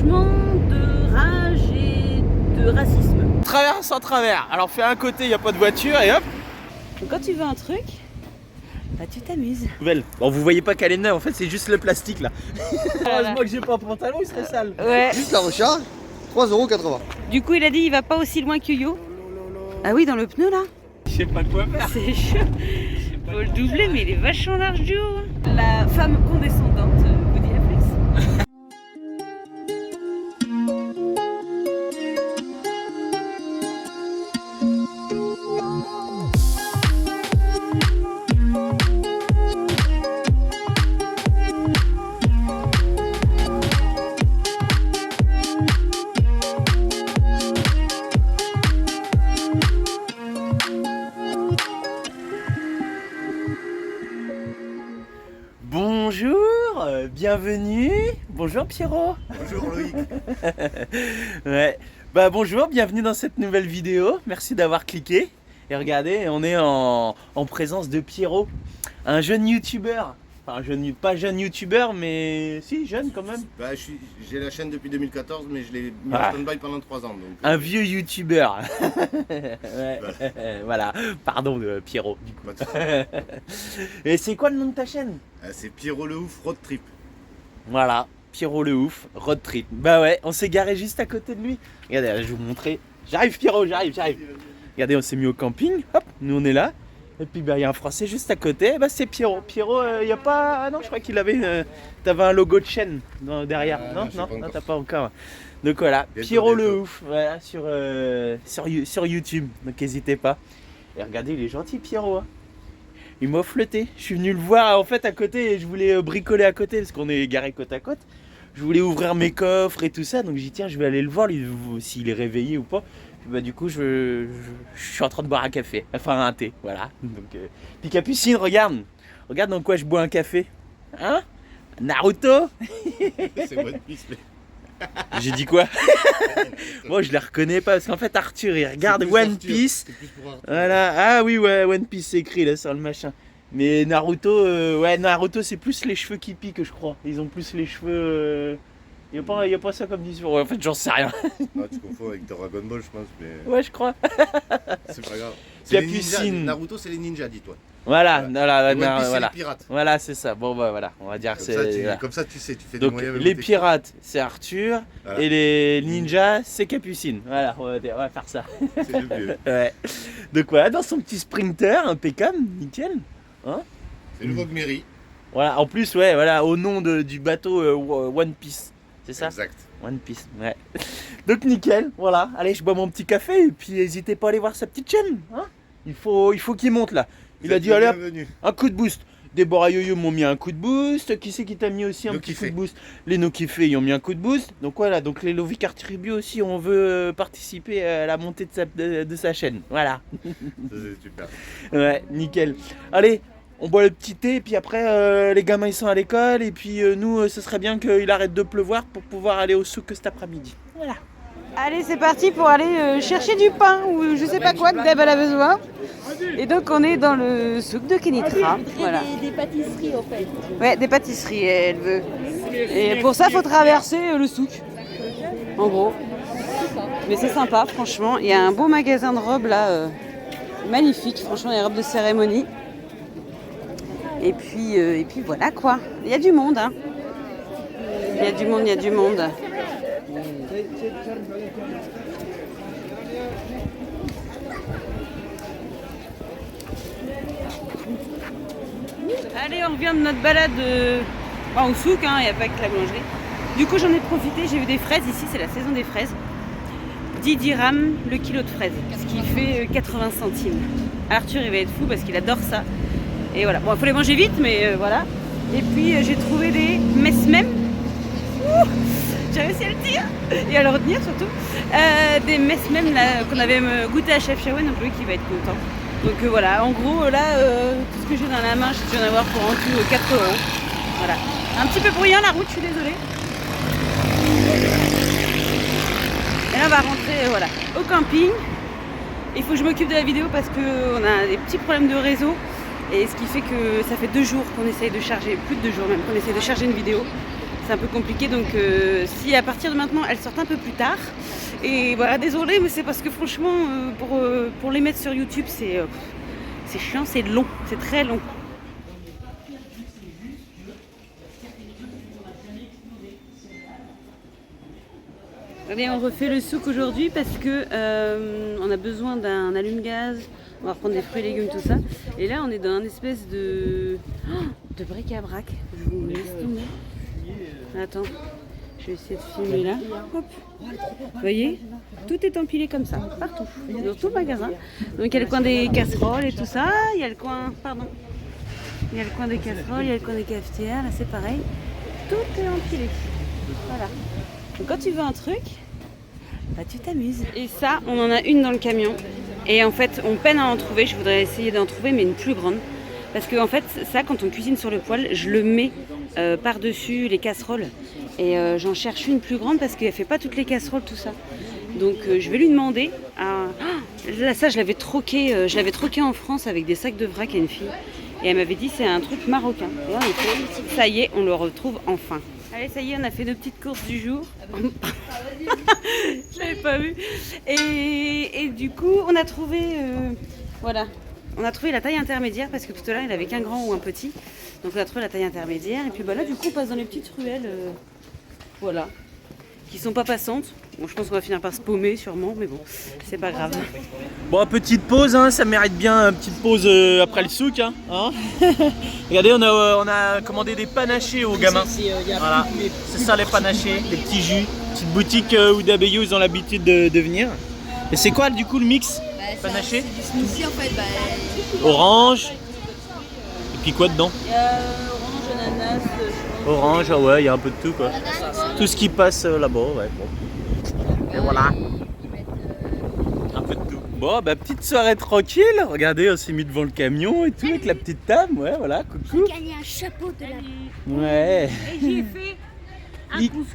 mélangement de rage et de racisme. Travers sans travers. Alors fais un côté, il n'y a pas de voiture et hop. Donc quand tu veux un truc, bah tu t'amuses. Nouvelle. Bon, vous voyez pas qu'elle est neuve, en fait c'est juste le plastique là. Heureusement que j'ai pas un pantalon, il serait sale. Ouais. Juste la recharge, 3,80 €. Du coup il a dit il va pas aussi loin que Yo. Ah oui, dans le pneu là. Je sais pas quoi faire. C'est chaud. Faut le doubler, mais il est vachement large du haut. La femme condescendante vous dit à plus. Bonjour, bienvenue. Bonjour Pierrot. Bonjour Loïc. Ouais. Bah bonjour, bienvenue dans cette nouvelle vidéo. Merci d'avoir cliqué. Et regardez, on est en présence de Pierrot, un jeune youtubeur. Enfin, pas jeune youtubeur, mais si, jeune quand même. Bah, j'ai la chaîne depuis 2014, mais je l'ai mis en stand-by pendant 3 ans. Donc, un vieux youtubeur. Ouais. Voilà, pardon Pierrot du coup. Et c'est quoi le nom de ta chaîne? c'est Pierrot le Ouf Road Trip. Voilà, Pierrot le Ouf, road trip. Bah ouais, on s'est garé juste à côté de lui. Regardez, je vais vous montrer. J'arrive Pierrot, j'arrive. Regardez, on s'est mis au camping, hop, nous on est là. Et puis bah il y a un Français juste à côté, bah c'est Pierrot. Pierrot, il y a pas... Ah non, je crois qu'il avait... T'avais un logo de chaîne derrière. Non, t'as pas encore. Donc voilà, Bientôt, Pierrot le bientôt. Ouf, voilà, sur YouTube, donc n'hésitez pas. Et regardez, il est gentil Pierrot, hein. Il m'a flotté. Je suis venu le voir en fait à côté et je voulais bricoler à côté parce qu'on est garé côte à côte. Je voulais ouvrir mes coffres et tout ça, donc j'ai dit tiens, je vais aller le voir s'il est réveillé ou pas. Puis bah du coup je suis en train de boire un café, enfin un thé, voilà. Donc puis Capucine, regarde dans quoi je bois un café. Hein? Naruto? C'est One Piece. J'ai dit quoi? Moi je les reconnais pas parce qu'en fait Arthur il regarde One Piece. C'est plus pour Arthur. Voilà, ah oui ouais, One Piece c'est écrit là sur le machin. Mais Naruto, Naruto c'est plus les cheveux qui piquent je crois. Ils ont plus les cheveux... Y a pas ça comme disent. Ouais, en fait j'en sais rien. Non, tu confonds avec Dragon Ball, je pense, mais Ouais je crois. c'est pas grave. C'est les ninjas. Capucine. Naruto, c'est les ninjas, dis-toi. Voilà, One voilà, Piece, c'est voilà. les pirates. Voilà c'est ça. Bon bah voilà, on va dire que c'est... voilà. Comme ça, tu sais, tu fais des Donc moyens. les pirates c'est Arthur Voilà. et les ninjas c'est Capucine. Voilà, on va faire ça. C'est le mieux. Ouais. Donc voilà, dans son petit sprinter, impeccable, nickel. Hein? C'est le Vogue Mairie. Voilà, en plus, ouais, voilà, au nom du bateau One Piece. C'est ça? Exact. One Piece, ouais. Donc nickel, voilà. Allez, je bois mon petit café et puis n'hésitez pas à aller voir sa petite chaîne. Hein, il faut qu'il monte là. Il a dit allez, hop, bienvenue. un coup de boost. Déborah Yo-Yo m'ont mis un coup de boost. Qui c'est qui t'a mis aussi un petit coup de boost? Les No Kiffé, ils ont mis un coup de boost. Donc voilà, donc les Lovicar Tribu aussi, on veut participer à la montée de sa chaîne. Voilà. Ça, c'est super. Ouais, nickel. Allez, on boit le petit thé, et puis après, les gamins ils sont à l'école, et puis nous, ce serait bien qu'il arrête de pleuvoir pour pouvoir aller au souk cet après-midi. Voilà. Allez, c'est parti pour aller chercher du pain ou je sais pas quoi que Deb elle a besoin. Et donc on est dans le souk de Kenitra. Voilà. Des pâtisseries en fait. Ouais, des pâtisseries elle veut. Et pour ça, faut traverser le souk. En gros. Mais c'est sympa, franchement. Il y a un beau magasin de robes là, magnifique. Franchement, il y a des robes de cérémonie. Et puis voilà quoi. Il y a du monde, hein. Il y a du monde. Allez, on revient de notre balade au souk, hein, il n'y a pas que la boulangerie. Du coup, j'en ai profité, j'ai vu des fraises ici, c'est la saison des fraises. 10 dirhams le kilo de fraises, ce qui fait 80 centimes. Arthur, il va être fou parce qu'il adore ça. Et voilà, bon, il faut les manger vite, mais voilà. Et puis, j'ai trouvé des mesmem. J'ai réussi à le dire et à le retenir surtout. Des mesmem qu'on avait goûté à Chef Shawen, donc lui qui va être content. Donc voilà, en gros là, tout ce que j'ai dans la main, je vais en avoir pour en tout 4 €. Voilà. Un petit peu bruyant la route, je suis désolée. Et là on va rentrer voilà, au camping. Il faut que je m'occupe de la vidéo parce qu'on a des petits problèmes de réseau. Et ce qui fait que ça fait 2 jours qu'on essaye de charger, plus de 2 jours même, qu'on essaye de charger une vidéo. c'est un peu compliqué. Donc si à partir de maintenant elles sortent un peu plus tard, et voilà, désolé, mais c'est parce que franchement pour les mettre sur YouTube c'est chiant, c'est long, c'est très long. Allez, on refait le souk aujourd'hui parce que on a besoin d'un allume-gaz. On va reprendre des fruits et légumes, tout ça. Et là, on est dans une espèce de bric-à-brac. Je vous laisse tomber. Attends, je vais essayer de filmer là. Hop. Vous voyez, tout est empilé comme ça, partout, dans tout le magasin. Donc il y a le coin des casseroles et tout ça. Il y a le coin, il y a le coin des casseroles, il y a le coin des cafetières. Là, c'est pareil. Tout est empilé. Voilà. Donc quand tu veux un truc, bah tu t'amuses. Et ça, on en a une dans le camion. Et en fait, on peine à en trouver. Je voudrais essayer d'en trouver, mais une plus grande. Parce que en fait, ça, quand on cuisine sur le poêle, je le mets par-dessus les casseroles. Et j'en cherche une plus grande parce qu'elle fait pas toutes les casseroles, tout ça. Donc je vais lui demander. Là, ça, je l'avais troqué en France avec des sacs de vrac à une fille. Et elle m'avait dit c'est un truc marocain. Et en effet, ça y est, on le retrouve enfin. Allez, ça y est, on a fait nos petites courses du jour. Je l'avais pas vu. Et du coup, on a trouvé, voilà, on a trouvé la taille intermédiaire parce que tout à l'heure, il n'avait qu'un grand ou un petit. Donc on a trouvé la taille intermédiaire. Et puis bah là, du coup, on passe dans les petites ruelles, voilà, qui sont pas passantes. Bon, je pense qu'on va finir par se paumer sûrement, mais bon, c'est pas grave. Bon, petite pause, hein, ça mérite bien une petite pause après le souk. Hein. Regardez, on a commandé des panachés aux gamins. Voilà, c'est ça les panachés, les petits jus. Petite boutique où d'Abeillou ils ont l'habitude de venir. Et c'est quoi du coup le mix panaché? C'est du smoothie en fait. Orange. Et puis quoi dedans? Il y a orange, ananas, Orange, ah ouais, il y a un peu de tout quoi. Tout ce qui passe là-bas, ouais. Bon. Et voilà. Un peu de tout. Bon, bah petite soirée tranquille. Regardez, on s'est mis devant le camion et tout avec la petite table. Ouais, voilà, coucou. J'ai gagné un chapeau de la... Ouais. Et j'ai fait un couscous.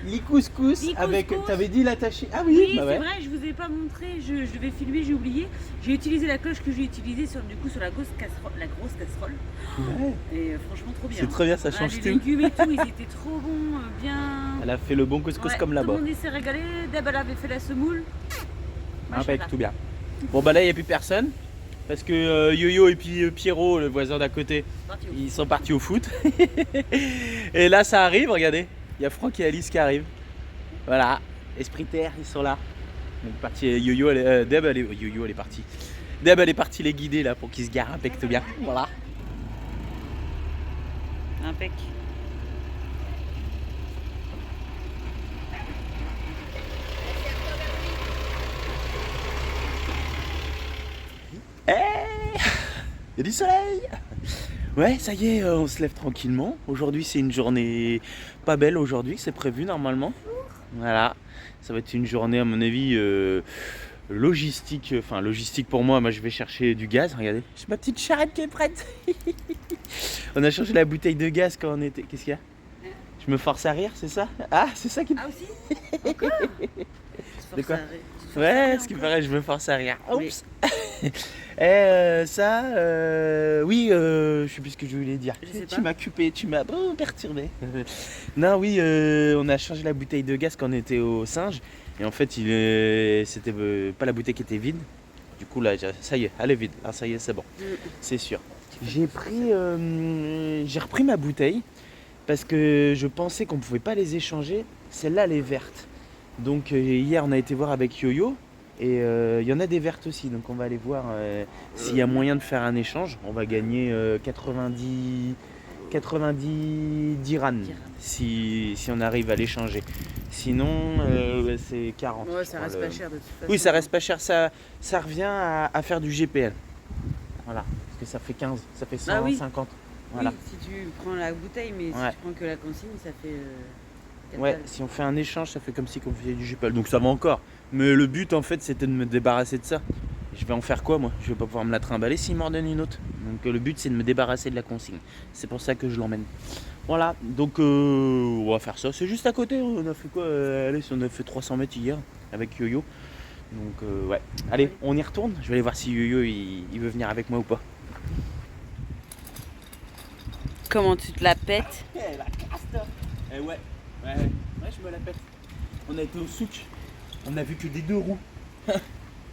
Les couscous avec. T'avais dit l'attaché. Ah oui, Oui, bah ouais. c'est vrai, je vous ai pas montré, je devais filmer, j'ai oublié. J'ai utilisé la cloche que j'ai utilisée sur la grosse casserole. Ouais. Et franchement trop bien. C'est trop bien, ça change les tout. légumes et tout, ils étaient trop bons, bien. Elle a fait le bon couscous comme Tout là-bas. le monde s'est régalé. Deb, elle avait fait la semoule. Avec tout bien. Bon bah là il n'y a plus personne. Parce que Yo-Yo et puis Pierrot, le voisin d'à côté, ils sont partis au foot. Et là ça arrive, regardez. Il y a Franck et Alice qui arrivent. Voilà, Esprit Terre, ils sont là. Donc parti, Yo-Yo, Deb, Yo-Yo, elle est partie. Deb, elle est partie les guider là pour qu'ils se garent impec bien. Voilà. Impec. Il y a du soleil. Ouais, ça y est, on se lève tranquillement. Aujourd'hui, c'est une journée pas belle aujourd'hui, c'est prévu normalement. Voilà, ça va être une journée à mon avis logistique. Enfin, logistique pour moi, je vais chercher du gaz, regardez. J'ai ma petite charrette qui est prête. On a changé la bouteille de gaz quand on était... Qu'est-ce qu'il y a? Je me force à rire, c'est ça? Ah, c'est ça qui... Ah aussi? Encore? De quoi? Ouais, ce qui paraît, je me force à rire. Oups. Et ça, oui, je sais plus ce que je voulais dire. Tu m'as coupé, tu m'as perturbé. Non, oui, on a changé la bouteille de gaz quand on était au singe. Et en fait, c'était pas la bouteille qui était vide. Du coup, là, ça y est, elle est vide. Ah, ça y est, c'est bon, c'est sûr. J'ai repris ma bouteille parce que je pensais qu'on pouvait pas les échanger. Celle-là, elle est verte. Donc hier on a été voir avec Yo-Yo et il y en a des vertes aussi, donc on va aller voir s'il y a moyen de faire un échange. On va gagner 90 dirhams si on arrive à l'échanger. Sinon c'est 40. Ouais, ça reste pas cher de toute façon. Oui, ça reste pas cher, ça revient à faire du GPL. Voilà, parce que ça fait 15, ça fait 150. Oui. Voilà. Oui, si tu prends la bouteille, mais si tu prends que la consigne, ça fait... Ouais, si on fait un échange, ça fait comme si on faisait du GPL, donc ça va encore. Mais le but en fait c'était de me débarrasser de ça. Je vais en faire quoi moi? Je vais pas pouvoir me la trimballer s'il m'en donne une autre. Donc le but c'est de me débarrasser de la consigne. C'est pour ça que je l'emmène. Voilà, donc on va faire ça. C'est juste à côté, on a fait quoi? Allez, on a fait 300 mètres hier avec Yo-Yo. Donc ouais, allez, on y retourne. Je vais aller voir si Yo-Yo il veut venir avec moi ou pas. Comment tu te la pètes? Eh ouais, je me la pète. On a été au souk, on a vu que des 2 roues.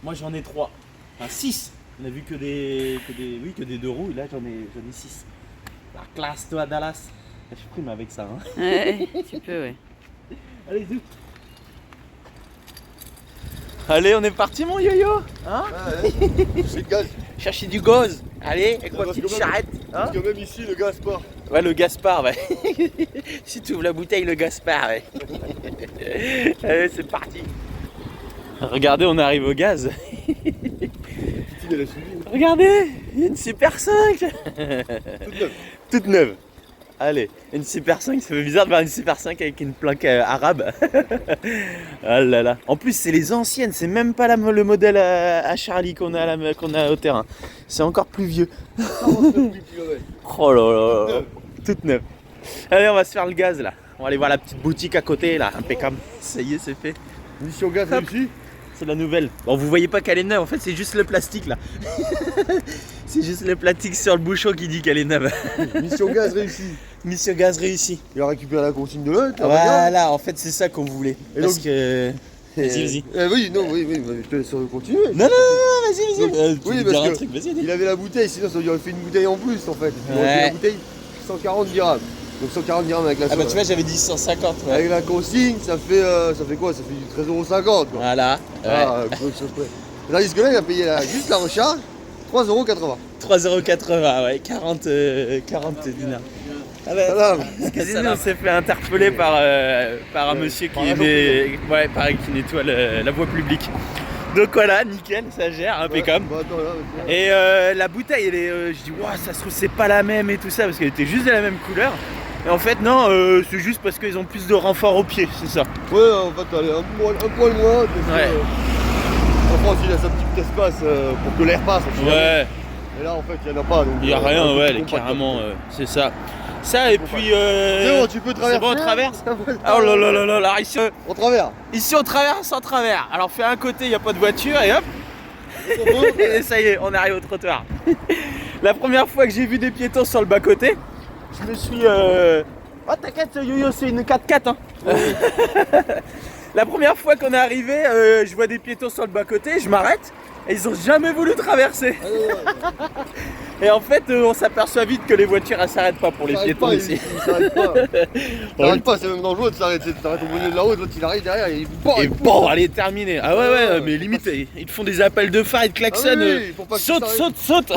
Moi j'en ai 3, enfin 6. On a vu que des 2 roues, et là j'en ai 6. La classe toi Dallas. Je prime avec ça. Hein. Ouais, tu peux, ouais. Allez, zou. Allez, on est parti mon yo-yo. Hein? C'est le gaz. Chercher du gaz. Allez, avec ma parce petite que même- charrette. Hein? Parce que même ici, le gaz part. Ouais, le Gaspard, ouais. Si tu ouvres la bouteille, le Gaspard, ouais. Allez, c'est parti. Regardez, on arrive au gaz. Christine, elle a suivi. Regardez, il y a une Super 5. Toute neuve. Toute neuve. Allez, une Super 5, ça fait bizarre de voir une Super 5 avec une plaque arabe. Ah là là. En plus, c'est les anciennes, c'est même pas le modèle à Charlie qu'on a au terrain. C'est encore plus vieux. 49 000 km. Oh là là, toute neuve. Allez, on va se faire le gaz là. On va aller voir la petite boutique à côté là, impeccable. Ça y est, c'est fait. Mission gaz Hop. réussie. C'est la nouvelle. Bon, vous voyez pas qu'elle est neuve, en fait, c'est juste le plastique là. C'est juste le plastique sur le bouchon qui dit qu'elle est neuve. Mission gaz réussie. Mission gaz réussie. Il a récupéré la consigne de l'autre. Voilà, en fait, c'est ça qu'on voulait. Et Parce donc- que. Vas-y. Oui, je te laisse continuer. Non, vas-y. Donc, Tu oui, veux parce dire un que truc, vas-y, dis. Il avait la bouteille, sinon ça lui aurait fait une bouteille en plus en fait. Il aurait Ouais. fait la bouteille 140 dirhams. Donc 140 dirhams avec la Ah bah tu vois, j'avais dit 150. Ouais. avec la consigne, ça fait quoi? Ça fait du 13,50 € quoi. Voilà. Ouais. Ah, ça se fait. Tandis que là, il a payé juste la recharge 3,80 €. 3,80 €, ouais. 40 dinars. Ah bah, Salam. on s'est fait interpeller par un monsieur par qui, l'agent pareil, qui nettoie la voie publique. Donc voilà, nickel, ça gère, impeccable. Ouais, bah, attends, là, vas-y. Et la bouteille, elle est, je dis, waouh, ça se trouve, c'est pas la même et tout ça, parce qu'elle était juste de la même couleur. Et en fait, non, c'est juste parce qu'ils ont plus de renfort au pied, c'est ça. Ouais, en fait, elle est un poil moins. Parce que, Ouais. en France, il a sa petite espace pour que l'air passe. au final. Ouais, Et là, en fait, il n'y en a pas. Donc, il n'y a rien, un peu ouais, plus elle est compact, carrément, quoi. c'est ça. Ça, et puis. C'est bon, tu peux traverser. C'est bon, on traverse. Oh là là là là là, On traverse. ici on traverse en travers. Alors, fait un côté, il n'y a pas de voiture, et hop, et ça y est, on arrive au trottoir. La première fois que j'ai vu des piétons sur le bas-côté, je me suis. Oh, t'inquiète, Yo-Yo, c'est une 4x4. Hein. La première fois qu'on est arrivé, je vois des piétons sur le bas-côté, je m'arrête, et ils ont jamais voulu traverser. Et en fait, on s'aperçoit vite que les voitures elles s'arrêtent pas pour les piétons ici. Il s'arrête pas. Il s'arrête pas, c'est même dangereux de s'arrêter. Tu t'arrêtes au milieu de la route, l'autre il arrive derrière et Et bon, elle est terminée. Ah ouais, mais limite, ils te font des appels de phare, ils te klaxonnent. Ah oui, faut pas que tu Saute, t'arrêtes. saute.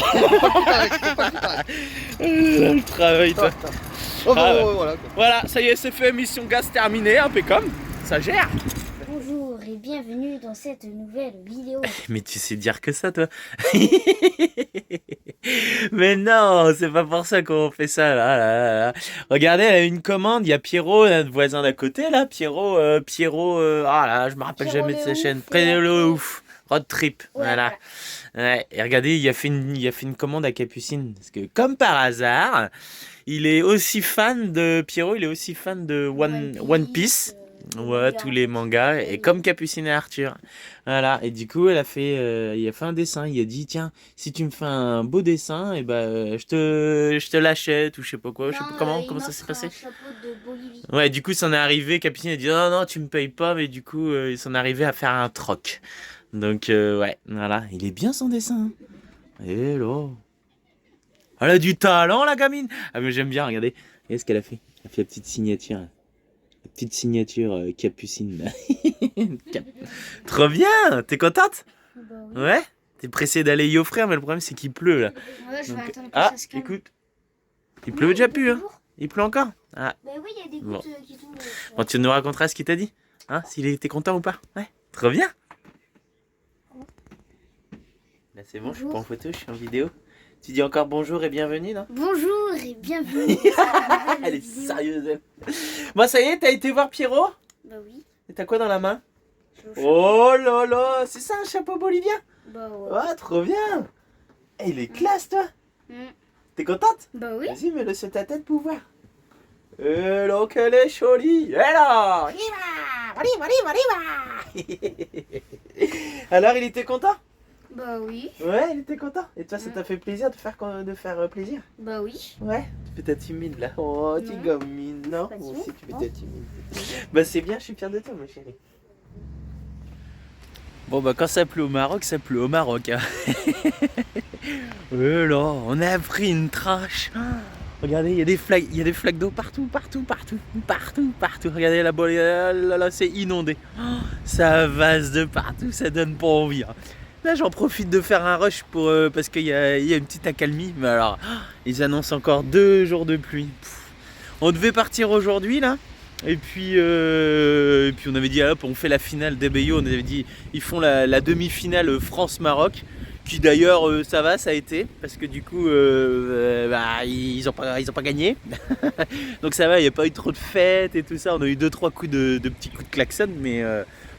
Le travail, toi. Oh, Ah ouais. voilà. Quoi. Voilà, ça y est, c'est fait, mission gaz terminée, impeccable. Ça gère. Bonjour et bienvenue dans cette nouvelle vidéo. Mais tu sais dire que ça, toi. Mais non, c'est pas pour ça qu'on fait ça, là. Regardez, elle a une commande, il y a Pierrot, notre voisin d'à côté, là. Pierrot, ah là, je me rappelle Pierrot jamais de le sa ouf, chaîne. ouais. Prénom le ouf. Road trip, Ouais, voilà. Ouais, et regardez, il a fait une commande à Capucine. Parce que, comme par hasard, il est aussi fan de Pierrot, il est aussi fan de One Piece. Ouais, tous les mangas, et comme Capucine et Arthur. Voilà, et du coup, il a fait un dessin. Il a dit, tiens, si tu me fais un beau dessin, et je te l'achète, ou je sais pas quoi, je sais pas comment ça s'est passé. Ouais, du coup, c'en est arrivé, Capucine a dit, non, tu me payes pas, mais du coup, ils sont arrivés à faire un troc. Donc, ouais, voilà, il est bien son dessin. Hello. Elle a du talent, la gamine. Ah, mais j'aime bien, regardez. Regardez ce qu'elle a fait. Elle a fait la petite signature. La petite signature Capucine. Trop bien. T'es contente? Bah oui. Ouais. T'es pressé d'aller y offrir, mais le problème c'est qu'il pleut là. Ouais, je vais Donc, attendre que ah, ça se calme. écoute. Il pleut déjà plus, hein. Il pleut encore. Ah. Bah oui, il y a des Bon. gouttes qui tombent. Bon, tu nous raconteras ce qu'il t'a dit. Hein, s'il était content ou pas. Ouais. Trop bien. Là c'est bon, je suis pas en photo, je suis en vidéo. Tu dis encore bonjour et bienvenue, non? Bonjour et bienvenue. dans cette nouvelle Elle est vidéo. sérieuse, elle. Bon, ça y est, t'as été voir Pierrot? Bah oui. Et t'as quoi dans la main? je vais au Oh là là, c'est ça un chapeau bolivien? chapeau. Bah ouais. Ouais, trop bien. Eh, il est classe, toi. Mm. T'es contente? Bah oui. Vas-y, mets-le sur ta tête pour voir. Hello, qu'elle est jolie. Hello. Alors, il était content? Bah oui. Ouais, il était content. Et toi, ça t'a fait plaisir de faire plaisir? Bah oui. Ouais. Tu fais ta timide là. Oh, tu Non. gamine. Non, Pas moi sûr. aussi tu fais ta timide. Bah c'est bien, je suis fier de toi, ma chérie. Bon bah quand ça pleut au Maroc, ça pleut au Maroc. Hein. Là, on a pris une tranche. Regardez, il y a des flaques d'eau partout. Regardez là, c'est inondé. Ça vase de partout, ça donne pas envie. Hein. Là, j'en profite de faire un rush parce qu'il y a une petite accalmie. Mais alors, ils annoncent encore 2 jours de pluie. On devait partir aujourd'hui là. Et puis on avait dit, hop, on fait la finale d'EBO. On avait dit, ils font la demi-finale France-Maroc. Qui d'ailleurs, ça a été. Parce que du coup, ils ont pas gagné. Donc ça va, il n'y a pas eu trop de fêtes et tout ça. On a eu 2-3 coups de petits coups de klaxon. Mais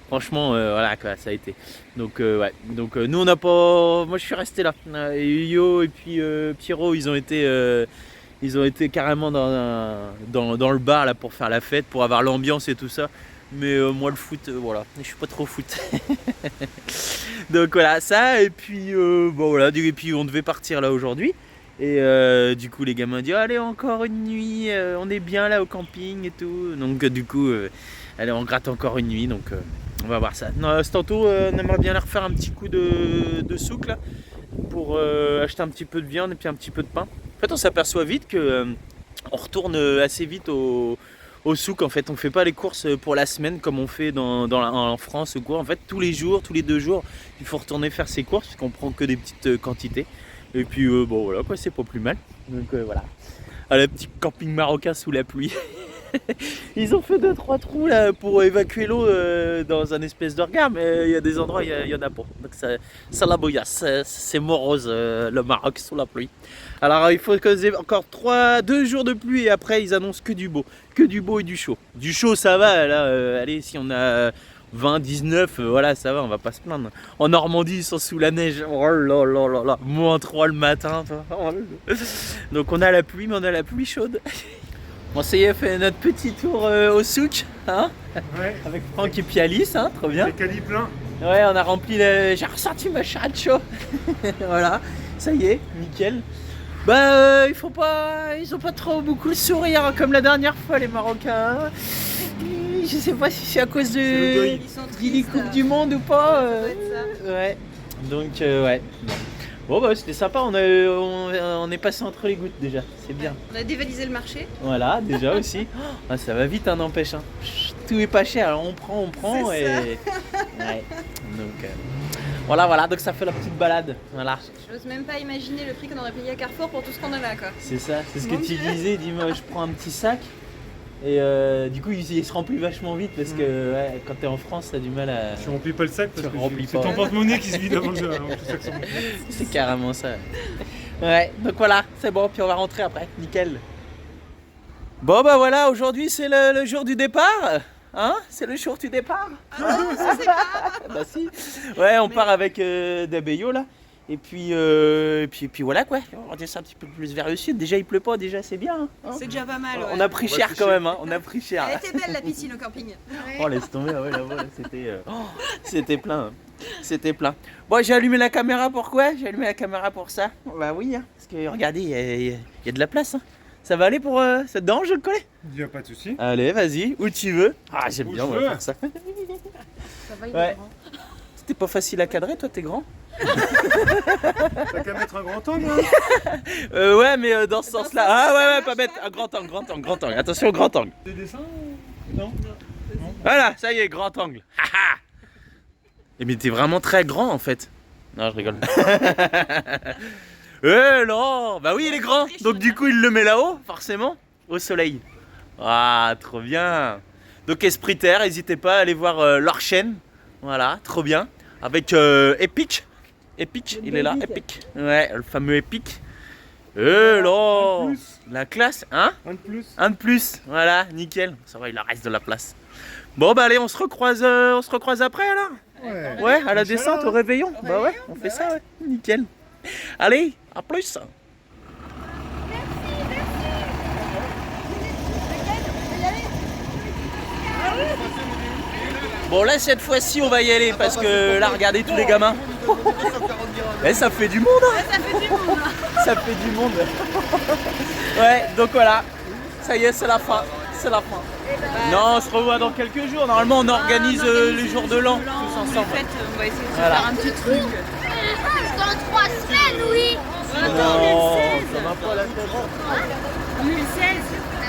franchement, voilà quoi, ça a été. Donc ouais. Donc nous, on n'a pas. Moi, je suis resté là. Et Yo et puis Pierrot, ils ont été carrément dans le bar là pour faire la fête, pour avoir l'ambiance et tout ça. Mais moi le foot, voilà, je suis pas trop foot. Donc voilà, ça, et puis bon voilà, et puis on devait partir là aujourd'hui. Et du coup les gamins disent allez encore une nuit, on est bien là au camping et tout. Donc du coup, allez on gratte encore une nuit, donc on va voir ça. Non, tantôt on aimerait bien aller refaire un petit coup de souk là, pour acheter un petit peu de viande et puis un petit peu de pain. En fait on s'aperçoit vite que on retourne assez vite au souk. En fait on fait pas les courses pour la semaine comme on fait en France ou quoi. En fait tous les jours, tous les 2 jours il faut retourner faire ses courses parce qu'on prend que des petites quantités. Et puis bon voilà quoi, c'est pas plus mal. Donc voilà, à le petit camping marocain sous la pluie. Ils ont fait 2-3 trous là pour évacuer l'eau dans un espèce de regard, mais il y a des endroits il y en a pas. Donc ça la bouillasse, c'est morose le Maroc sous la pluie. Alors il faut encore 2 jours de pluie et après ils annoncent que du beau et du chaud. Du chaud ça va là, allez si on a 20, 19, voilà ça va, on va pas se plaindre. En Normandie ils sont sous la neige, oh là là là là, -3 le matin. Donc on a la pluie mais on a la pluie chaude. On s'est fait notre petit tour au souk, hein, Ouais. avec Franck et puis Alice, hein, trop bien. Les caddies pleins. Ouais, on a rempli j'ai ressenti ma charrette chaud. Voilà, ça y est, nickel. Bah, ils ont pas trop beaucoup le sourire hein, comme la dernière fois les Marocains. Je sais pas si c'est à cause de la Coupe du Monde ou pas. Ouais, donc ouais. Bon bah c'était sympa, on est passé entre les gouttes déjà, c'est bien. On a dévalisé le marché. Voilà, déjà aussi. Ah, ça va vite, hein, n'empêche. Hein. Tout est pas cher, alors on prend C'est et. Ouais. Donc voilà, donc ça fait la petite balade. Voilà. J'ose même pas imaginer le prix qu'on aurait payé à Carrefour pour tout ce qu'on a là quoi. C'est ça, c'est ce que Mon tu Dieu. disais, dis-moi, je prends un petit sac. Et du coup, il se remplit vachement vite parce que ouais, quand t'es en France, t'as du mal à. Tu remplis pas le sac parce Tu que remplis c'est pas. ton porte-monnaie qui se vide avant le sac. C'est carrément ça. Ouais, donc voilà, c'est bon, puis on va rentrer après, nickel. Bon bah voilà, aujourd'hui c'est le jour du départ. Hein? C'est le jour du départ? Bah si. Ouais, on part avec Dabeyo là. Et puis voilà quoi, on va descendre un petit peu plus vers le sud. Déjà il pleut pas, déjà c'est bien. Hein. C'est déjà pas mal. Ouais. On a pris cher quand même, hein. On a pris cher. Elle était belle la piscine au camping. Oh laisse tomber, ouais, là-bas, c'était plein. Hein. C'était plein. Bon, j'ai allumé la caméra, pourquoi? J'ai allumé la caméra pour ça. Bah oui, hein, parce que regardez, il y a de la place. Hein. Ça va aller pour cette dent, je le connais. Il n'y a pas de souci. Allez, vas-y, où tu veux. Ah, j'aime Où bien, tu on va veux. faire ça. Ça va, il est Ouais. grand. C'était pas facile à cadrer, toi, t'es grand. T'as qu'à mettre un grand angle. Hein. Ouais, mais dans ce sens-là. Ah ouais, pas bête. Un grand angle. Attention, grand angle. Des dessins Non. Voilà, ça y est, grand angle. Et mais t'es vraiment très grand en fait. Non, je rigole. Non, bah oui, il est grand. Donc du coup, il le met là-haut, forcément, au soleil. Ah, trop bien. Donc Esprit Terre, n'hésitez pas à aller voir leur chaîne. Voilà, trop bien. Avec Epic. Epic, il est là, Epic. Ouais, le fameux Epic. Là, Un de plus. la classe, hein? Un de plus. Un de plus, voilà, nickel. Ça va, il en reste de la place. Bon bah allez, on se recroise après alors. Ouais. Ouais, à la Inch'Allah. descente, au réveillon. Bah ouais, on fait ça, ouais. Nickel. Allez, à plus. Bon là, cette fois-ci, on va y aller parce que là, regardez tous les gamins. Eh, ça fait du monde, hein. Ça fait du monde. Ça fait du monde. Ouais, donc voilà. Ça y est, c'est la fin. C'est la fin. Non, on se revoit dans quelques jours. Normalement, on organise les jours de l'an tous ensemble. En fait, on va essayer de se Voilà. faire un petit truc. Dans 3 semaines, oui. Non, ça va pas la tête. 2016.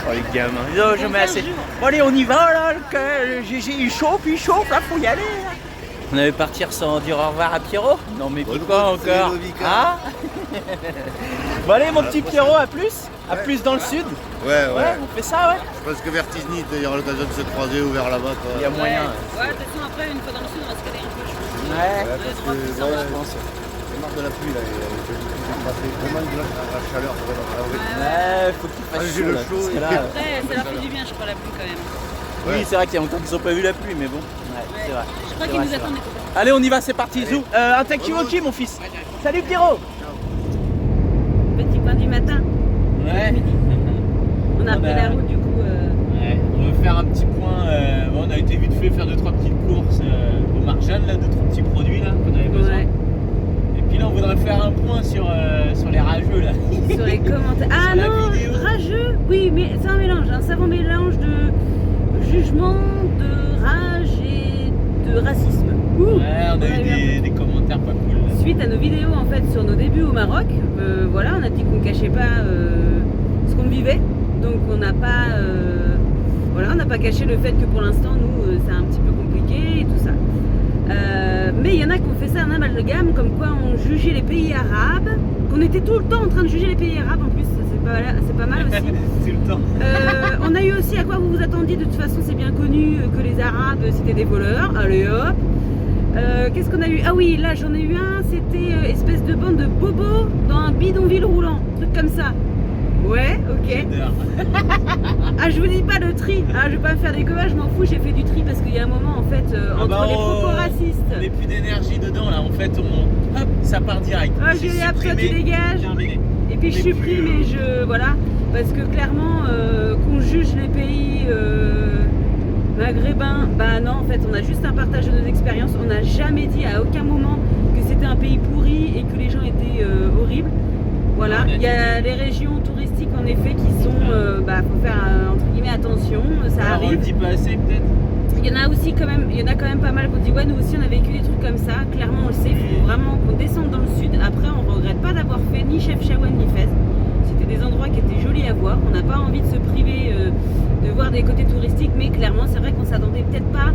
Oh les gamins, non, je mets assez. Bon allez, on y va là, le GG il chauffe, là, faut y aller. Là. On avait partir sans dire au revoir à Pierrot. Non mais pourquoi encore? Ah. Bon allez mon petit Pierrot, à plus. À plus dans le sud. Ouais, ouais. On fait ça, ouais. Je pense que vers Tisny, il y aura l'occasion de se croiser ou vers là-bas. Il y a moyen. Ouais, de toute façon, après, une fois dans le sud, on va se caler un peu, je pense. Ouais. Je pense. J'ai marre de la pluie là. Vraiment de la chaleur. Ouais, faut qu'il fasse J'ai chaud. le Là, chaud. parce que là, Après, ça leur fait du bien, je crois, la pluie quand même. oui, c'est vrai qu'il y a longtemps qu'ils n'ont pas vu la pluie, mais bon. Ouais, c'est vrai. Je crois C'est qu'ils vrai, nous c'est attendent. vrai. Allez, on y va, c'est parti. Zou. Un Takiwoki, mon fils. Salut Pierrot. Petit pain du matin, Ouais. midi. On a pris la route, du coup. Ouais, on veut faire un petit point. On a été vite fait faire 2-3 petites courses au Marjane, là, 2-3 petits produits là qu'on avait besoin. Ouais. Et puis là, on voudrait faire un point sur les rageux là. Sur les commentaires. Ah Sur la non, vidéo. rageux. Oui, mais c'est un mélange, un savant mélange de jugement, de rage et de racisme. Ouh, Ouais, on a eu eu des commentaires pas cool. Là. Suite à nos vidéos en fait sur nos débuts au Maroc, voilà, on a dit qu'on cachait pas ce qu'on vivait, donc on n'a pas, voilà, on n'a pas caché le fait que pour l'instant nous c'est un petit peu compliqué et tout ça. Mais il y en a qui ont fait ça un amalgame, comme quoi on jugeait les pays arabes, qu'on était tout le temps en train de juger les pays arabes en plus, c'est pas mal aussi. C'est le temps. On a eu aussi à quoi vous vous attendiez, de toute façon c'est bien connu que les arabes c'était des voleurs, allez hop. Qu'est-ce qu'on a eu? Ah oui, là j'en ai eu un, c'était espèce de bande de bobos dans un bidonville roulant, truc comme ça. Ouais, ok. Ah, je vous dis pas le tri, ah, je vais pas me faire des copains, je m'en fous, j'ai fait du tri parce qu'il y a un moment en fait, entre les propos racistes. On met plus d'énergie dedans là, en fait, hop, ça part direct. Ah, je dis après tu dégages. Terminé. Et puis je supprime et je. Voilà. Parce que clairement, qu'on juge les pays maghrébins, bah non, en fait, on a juste un partage de nos expériences. On n'a jamais dit à aucun moment que c'était un pays pourri et que les gens étaient horribles. Voilà. Il y a les régions touristiques en effet qui sont. Faut faire entre guillemets attention, ça Alors, arrive. on le dit pas assez peut-être. Il y en a aussi quand même, il y en a quand même pas mal qui ont dit ouais, nous aussi on a vécu des trucs comme ça. Clairement on le sait, il faut vraiment qu'on descende dans le sud. Après on regrette pas d'avoir fait ni Chefchaouen ni Fès. C'était des endroits qui étaient jolis à voir. On n'a pas envie de se priver de voir des côtés touristiques, mais clairement c'est vrai qu'on s'attendait peut-être pas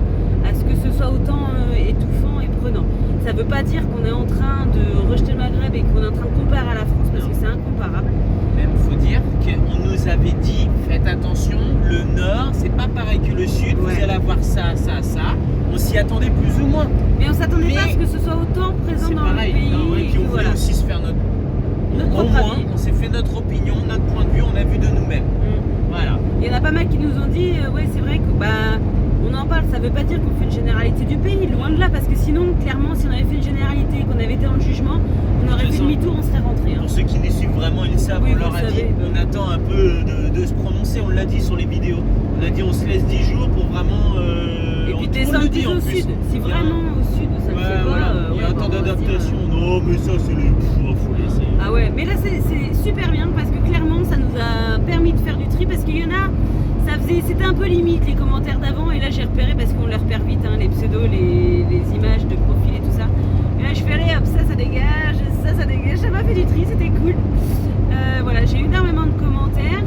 à ce que ce soit autant étouffant et prenant. Ça veut pas dire qu'on est en train de rejeter le Maghreb et qu'on est en train de comparer à la France parce que c'est incomparable. Même faut dire qu'on nous avait dit faites attention, le nord c'est pas pareil que le sud, Ouais. vous allez avoir ça, ça, ça. On s'y attendait plus ou moins. Mais on s'attendait Mais pas à ce que ce soit autant présent C'est dans pareil. le pays. Non, ouais, et puis que on voulait voilà. aussi se faire Notre au propre moins, avis. on s'est fait notre opinion, notre point de vue, on a vu de nous-mêmes. Voilà. Il y en a pas mal qui nous ont dit ouais c'est vrai que on en parle, ça veut pas dire qu'on fait une généralité du pays, loin de là, parce que sinon clairement si on avait fait une généralité, qu'on avait été en jugement, on aurait C'est fait ça. demi-tour, on serait rentré. Pour ceux qui nous suivent vraiment, ils le savent, Oui, on vous leur a le dit, savez, on attend un peu de se prononcer, on l'a dit sur les vidéos. On a dit on se laisse 10 jours pour vraiment... Et puis on le descendre dit plus en au plus. sud, si Il y a un- vraiment au sud ça ne Ouais, fait pas, voilà. Il y a un ouais, temps on va se dire, d'adaptation. Non, mais ça, c'est les... faut laisser. Ah ouais, mais là c'est super bien parce que clairement ça nous a permis de faire du tri parce qu'il y en a, c'était un peu limite les commentaires d'avant et là j'ai repéré parce qu'on les repère vite, hein, les pseudos, les images de profil et tout ça. Et là je fais allez hop, ça dégage, ça dégage, ça m'a fait du tri, c'était cool. Voilà, j'ai eu énormément de commentaires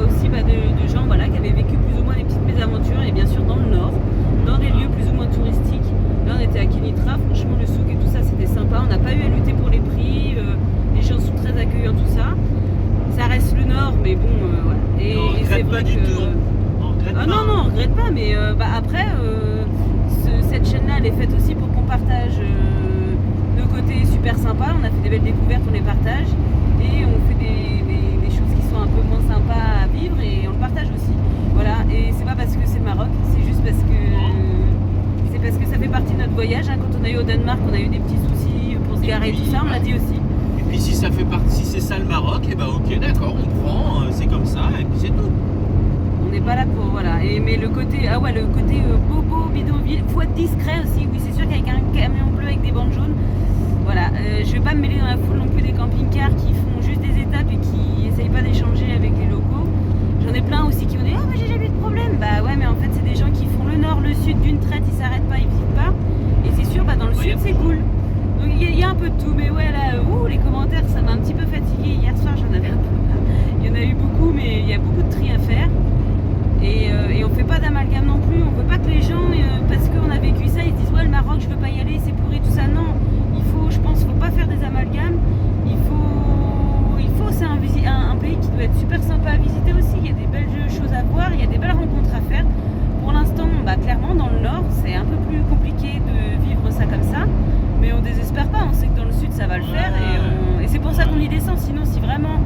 aussi de gens voilà, qui avaient vécu plus ou moins des petites mésaventures et bien sûr dans le nord, dans des lieux plus ou moins touristiques. Là on était à Kénitra, franchement le souk et tout ça c'était sympa, on n'a pas eu à lutter pour les prix, les gens sont très accueillants, tout ça. Ça reste le nord, mais bon, voilà. Et On c'est regrette vrai pas du que... tout. On regrette Ah pas. non, on regrette pas, mais après, cette chaîne-là, elle est faite aussi pour qu'on partage nos côtés super sympas. On a fait des belles découvertes, on les partage. Et on fait des choses qui sont un peu moins sympas à vivre et on le partage aussi. Voilà, et c'est pas parce que c'est le Maroc, c'est juste parce que ça fait partie de notre voyage. Hein. Quand on a eu au Danemark, on a eu des petits soucis pour se garer et tout ça, on l'a dit aussi. Et puis si ça fait partie, si c'est ça le Maroc, et ben ok, d'accord, on prend, c'est comme ça, et puis c'est tout. On n'est pas là pour voilà. Mais le côté bobo bidonville, faut être discret aussi. Oui, c'est sûr qu'avec un camion bleu avec des bandes jaunes, Voilà, je vais pas me mêler dans la foule non plus des camping-cars qui font juste des étapes et qui essayent pas d'échanger avec les locaux. J'en ai plein aussi qui m'ont dit « Oh mais j'ai jamais eu de problème !» Bah ouais, mais en fait c'est des gens qui font le nord, le sud d'une traite, ils s'arrêtent pas, ils visitent pas. Et c'est sûr, bah dans le sud c'est cool. Donc il y a un peu de tout, mais ouais là, les commentaires ça m'a un petit peu fatigué. Hier soir j'en avais un peu marre. Il y en a eu beaucoup, mais il y a beaucoup de tri à faire. Et on fait pas d'amalgame non plus, on veut pas que les gens, parce qu'on a vécu ça, ils se disent « Ouais le Maroc je veux pas y aller, c'est pourri tout ça ». Non, je pense qu'il faut pas faire des amalgames. C'est un pays qui doit être super sympa à visiter aussi. Il y a des belles choses à voir, il y a des belles rencontres à faire. Pour l'instant, clairement dans le nord, c'est un peu plus compliqué de vivre ça comme ça. Mais on désespère pas, on sait que dans le sud ça va le faire. Et c'est pour ça qu'on y descend. Sinon, si vraiment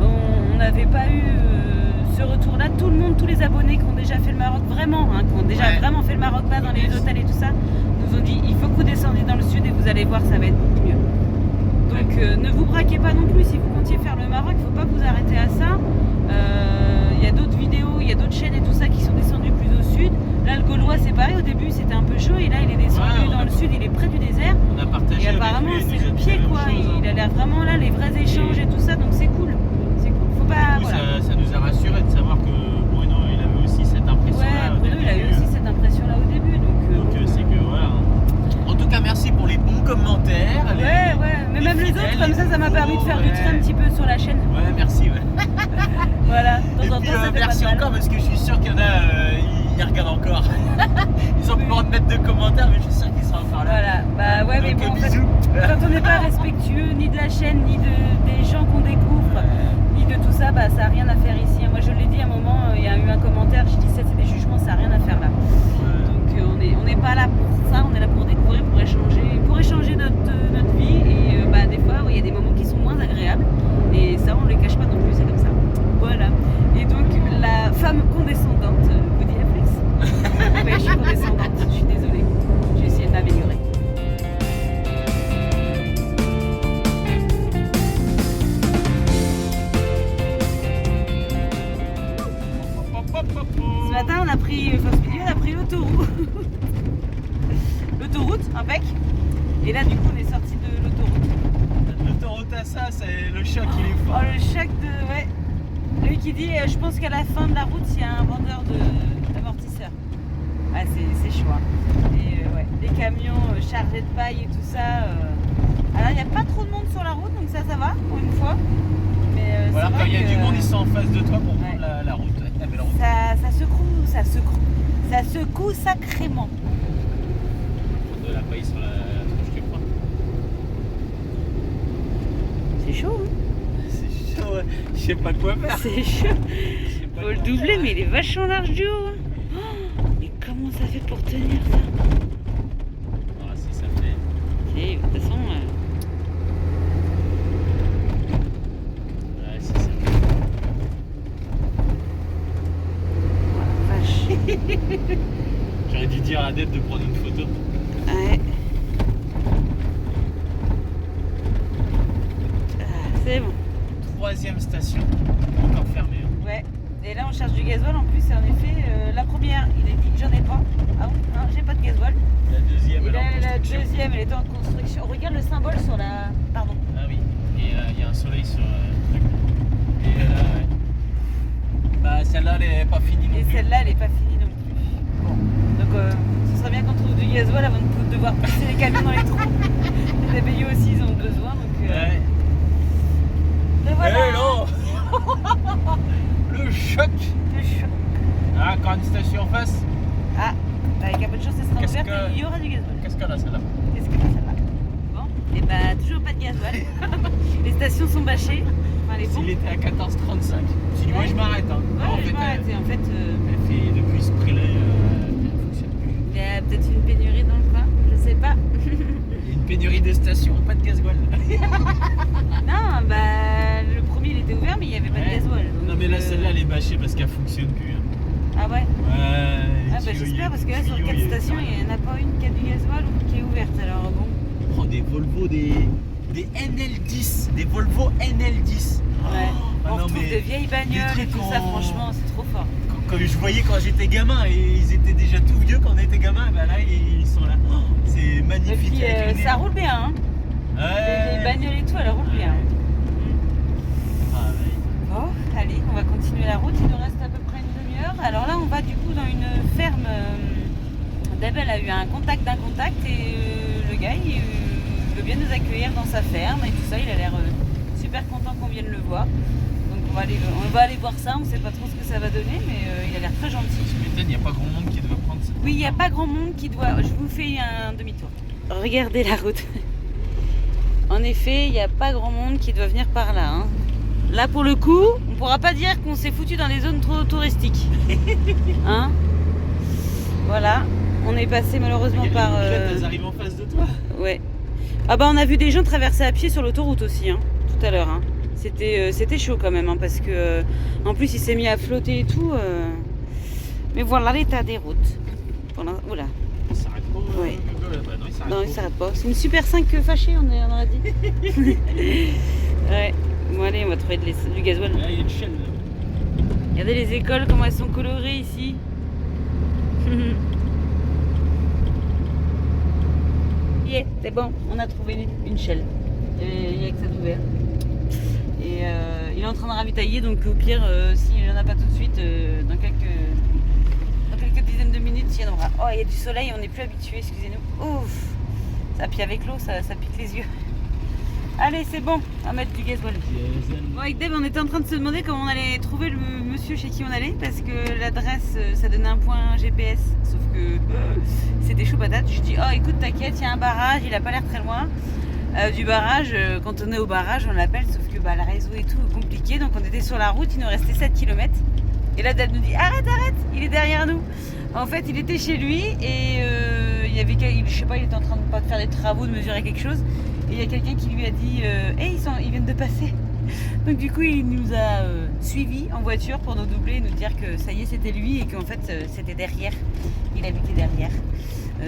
on n'avait pas eu ce retour-là, tout le monde, tous les abonnés qui ont déjà fait le Maroc, vraiment, qui ont déjà vraiment fait le Maroc là dans les hôtels et tout ça, nous ont dit il faut que vous descendiez dans le sud et vous allez voir, ça va être beaucoup mieux. Donc ne vous braquez pas non plus, si vous comptiez faire le Maroc, il ne faut pas vous arrêter à ça. Il y a d'autres vidéos, il y a d'autres chaînes et tout ça qui sont descendues plus au sud. Là le Gaulois c'est pareil, au début c'était un peu chaud et là il est descendu dans le sud, il est près du désert. On a partagé. Et apparemment c'est le pied quoi, il a l'air vraiment là, les vrais échanges et tout ça, donc c'est cool. C'est cool, faut pas... Du coup, ça nous a rassuré de savoir que Bruno il avait aussi cette impression là. Ouais, Bruno il a eu aussi cette impression là au début. Donc c'est que voilà. En tout cas merci pour les bons commentaires. Ouais, mais même les autres, comme ça m'a permis de faire du tri un petit peu sur la chaîne. Ouais, merci. Voilà, et puis merci encore parce que je suis sûr qu'il y en a, ils regardent encore. Ils ont pu me mettre de commentaires, mais je suis sûr qu'ils sont encore là. Voilà, bah ouais, mais bon, en fait, quand on n'est pas respectueux ni de la chaîne, ni des gens qu'on découvre, ni de tout ça, bah ça n'a rien à faire ici. Moi je l'ai dit à un moment, il y a eu un commentaire, je dis ça c'est des jugements, ça n'a rien à faire là. Donc on n'est pas là pour ça, on est là pour découvrir, pour échanger notre vie. Et des fois, il y a des moments qui sont moins agréables. Et ça, on ne les cache pas non plus, c'est comme ça. Voilà. Et donc, la femme condescendante vous dit Alex. Oui, je suis condescendante, je suis désolée. Je vais essayer de m'améliorer. Ce matin, on a pris l'autoroute. L'autoroute, impec. Et là, du coup, on est sorti de l'autoroute. L'autoroute à ça, c'est le choc, il est fort. Oh, le choc de... Ouais. Lui qui dit, je pense qu'à la fin de la route, il y a un vendeur d'amortisseurs. Ah, c'est chaud. Hein. Et ouais, les camions chargés de paille et tout ça. Alors, il n'y a pas trop de monde sur la route, donc ça va, pour une fois. Mais voilà, quand il y a du monde, ils sont en face de toi pour prendre la route. La belle route. Ça secoue sacrément. De la paille sur la tronche, tu crois. C'est chaud, hein? C'est chaud, ouais. Je sais pas quoi faire. C'est chaud. Faut le doubler, mais il est vachement large du haut. Hein. Oh, mais comment ça fait pour tenir ça? Ah, si ça fait. Si, de toute façon. Ouais, si ça fait. Vache. J'aurais dû dire à Deb de prendre une photo. Ouais. C'est bon. 3e station, encore fermée. Hein. Ouais. Et là on cherche du gasoil en plus, et en effet la première il a dit j'en ai pas. Ah oui, non, j'ai pas de gasoil. La deuxième, Et là, elle est en la construction. deuxième elle est en construction. Regarde le symbole sur la. Pardon. Ah oui, et il y a un soleil sur le truc. Et ouais. Bah celle-là elle est pas finie non Et plus. celle-là elle est pas finie non plus. Bon. Donc ce serait bien qu'on trouve du gasoil avant de devoir pousser les camions dans les trous. Les ABI aussi ils ont besoin donc. Ouais. Et voilà. Hello. Le choc. Le choc. Ah, quand une station en face. Ah, avec un peu de chance, ça sera Qu'est-ce ouverte que- et il y aura du gasoil. Qu'est-ce qu'elle a celle-là? Qu'est-ce que c'est celle-là? Bon, et bah toujours pas de gasoil. Les stations sont bâchées. Enfin, les pompes. S'il était à 14,35. Si moi je m'arrête. Hein. Ouais, En je fait, m'arrête. Et en fait, elle fait depuis ce prix-là, elle fonctionne plus. il y a peut-être une pénurie dans le coin, je sais pas. Il y a une pénurie de stations, pas de gasoil. Non, bah le premier il était ouvert, mais il n'y avait pas de gasoil. Donc, Non mais là celle-là elle est bâchée parce qu'elle fonctionne plus. Hein. Ah ouais. Ouais. Ah bah j'espère parce que là sur 4 stations, il n'y en a pas une qui a du gasoil ou qui est ouverte. Alors bon. On prend des Volvo, des NL10, des Volvo NL10. Ouais. Ah On non, retrouve mais de vieilles bagnoles des et tout trucs ça, en- franchement, c'est trop fort. Quand je voyais quand j'étais gamin et ils étaient déjà tout vieux quand on était gamin, bah là ils sont là. Oh, c'est Et magnifique. puis avec les ça néons. roule bien, hein. Les bagnoles et tout, elle roule bien. Bon, allez, on va continuer la route. Il nous reste à peu près une demi-heure. Alors là, on va du coup dans une ferme. Dabel a eu un contact d'un contact et le gars, il veut bien nous accueillir dans sa ferme et tout ça. Il a l'air super content qu'on vienne le voir. Donc on va aller voir ça. On ne sait pas trop ce que ça va donner, mais il a l'air très gentil. Il n'y a pas grand monde qui doit prendre ça. Oui, il n'y a pas grand monde qui doit... Je vous fais un demi-tour. Regardez la route. En effet, il n'y a pas grand monde qui doit venir par là. Hein. Là, pour le coup, on ne pourra pas dire qu'on s'est foutu dans les zones trop touristiques. Hein? Voilà. On est passé malheureusement par... Elles arrivent en face de toi. Ouais. Ah bah on a vu des gens traverser à pied sur l'autoroute aussi, hein, tout à l'heure. Hein. C'était chaud quand même, hein, parce que en plus il s'est mis à flotter et tout. Mais voilà l'état des routes. Oula. Il s'arrête pas. Ouais. Non, il s'arrête pas. C'est une super 5 fâchée, on aurait dit. Ouais. Bon allez, on va trouver du gasoil. Là, il y a une chaîne. Là. Regardez les écoles, comment elles sont colorées ici. Yeah, c'est bon, on a trouvé une shell. Il y a que ça d'ouvert. Et il est en train de ravitailler, donc au pire, s'il n'y en a pas tout de suite, dans quelques dizaines de minutes, il y en aura. Oh, il y a du soleil, on n'est plus habitué, excusez-nous. Ouf. Ça, puis avec l'eau, ça pique les yeux. Allez, c'est bon, on va mettre du gasoil. Bon, avec Deb, on était en train de se demander comment on allait trouver le monsieur chez qui on allait, parce que l'adresse, ça donnait un point GPS, sauf que c'était chaud patate. Je dis, oh écoute, t'inquiète, il y a un barrage, il a pas l'air très loin. Du barrage, quand on est au barrage, on l'appelle, sauf que le réseau et tout est compliqué, donc on était sur la route, il nous restait 7 km. Et là, Deb nous dit, arrête, il est derrière nous. En fait, il était chez lui et il y avait, je sais pas, il était en train de pas faire des travaux, de mesurer quelque chose. Et il y a quelqu'un qui lui a dit hey, ils viennent de passer. Donc du coup il nous a suivis en voiture pour nous doubler et nous dire que ça y est c'était lui et qu'en fait c'était derrière. Il habitait derrière.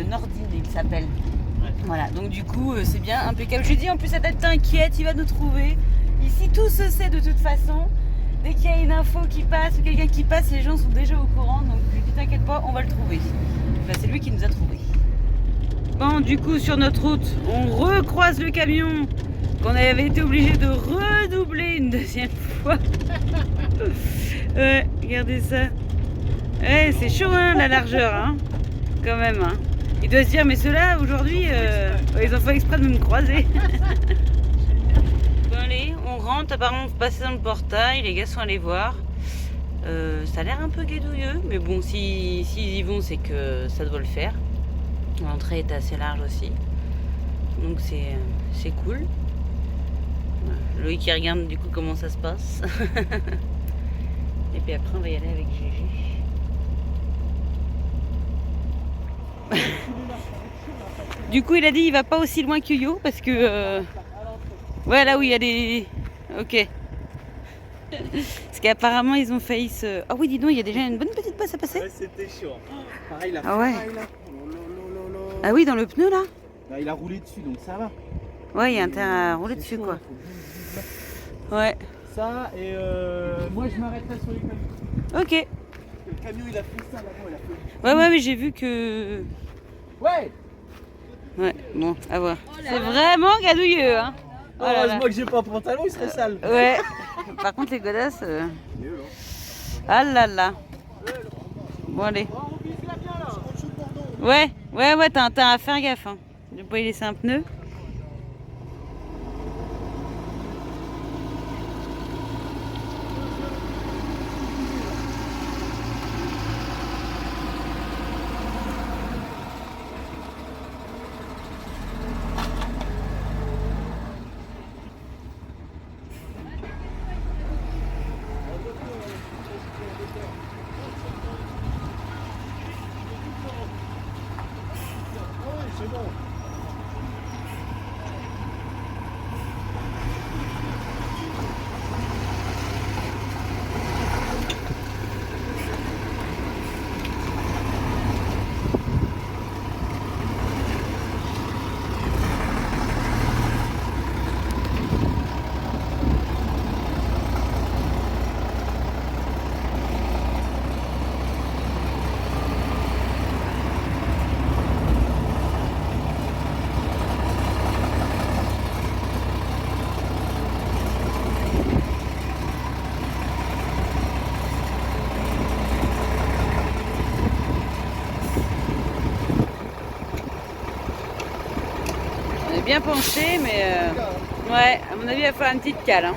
Nordine il s'appelle. Ouais. Voilà, donc du coup c'est bien impeccable. Je lui dis en plus ça t'inquiète, il va nous trouver. Ici tout se sait de toute façon. Dès qu'il y a une info qui passe ou quelqu'un qui passe, les gens sont déjà au courant. Donc je lui dis t'inquiète pas, on va le trouver. Enfin, c'est lui qui nous a trouvés. Bon, du coup, sur notre route, on recroise le camion qu'on avait été obligé de redoubler une deuxième fois. Ouais, regardez ça. Ouais, c'est chaud, hein, la largeur, hein, quand même. Hein. Il doit se dire, mais ceux-là, aujourd'hui, ils ont fait exprès de me croiser. Bon, allez, on rentre. Apparemment, on va passer dans le portail. Les gars sont allés voir. Ça a l'air un peu guédouilleux, mais bon, s'ils y vont, c'est que ça doit le faire. L'entrée est assez large aussi, donc c'est cool. Voilà. Loïc qui regarde du coup comment ça se passe. Et puis après on va y aller avec Gégé. Du coup il a dit il va pas aussi loin que Yo parce que ouais là où il y a des... Ok. Parce qu'apparemment ils ont failli se... Ah oui dis donc il y a déjà une bonne petite passe à passer. Ouais, c'était chaud. Pareil là. Ah ouais. Pareil, là. Ah oui, dans le pneu là? Là, il a roulé dessus donc ça va. Ouais, il y a intérêt à rouler dessus chaud, quoi. Hein, ouais. Ça et moi je m'arrêterai sur les camions. Ok. Le camion il a fait ça là-bas, il a fait. Ouais, mais j'ai vu que. Ouais. Ouais, bon, à voir. C'est vraiment gadouilleux, hein. Oh heureusement que j'ai pas un pantalon, il serait sale. Ouais. Par contre, les godasses. Ah là là. Bon, allez. Ouais, t'as à faire gaffe. Hein. Tu ne peux pas y laisser un pneu. J'ai bien pensé, mais ouais, à mon avis, il va falloir une petite cale. Hein.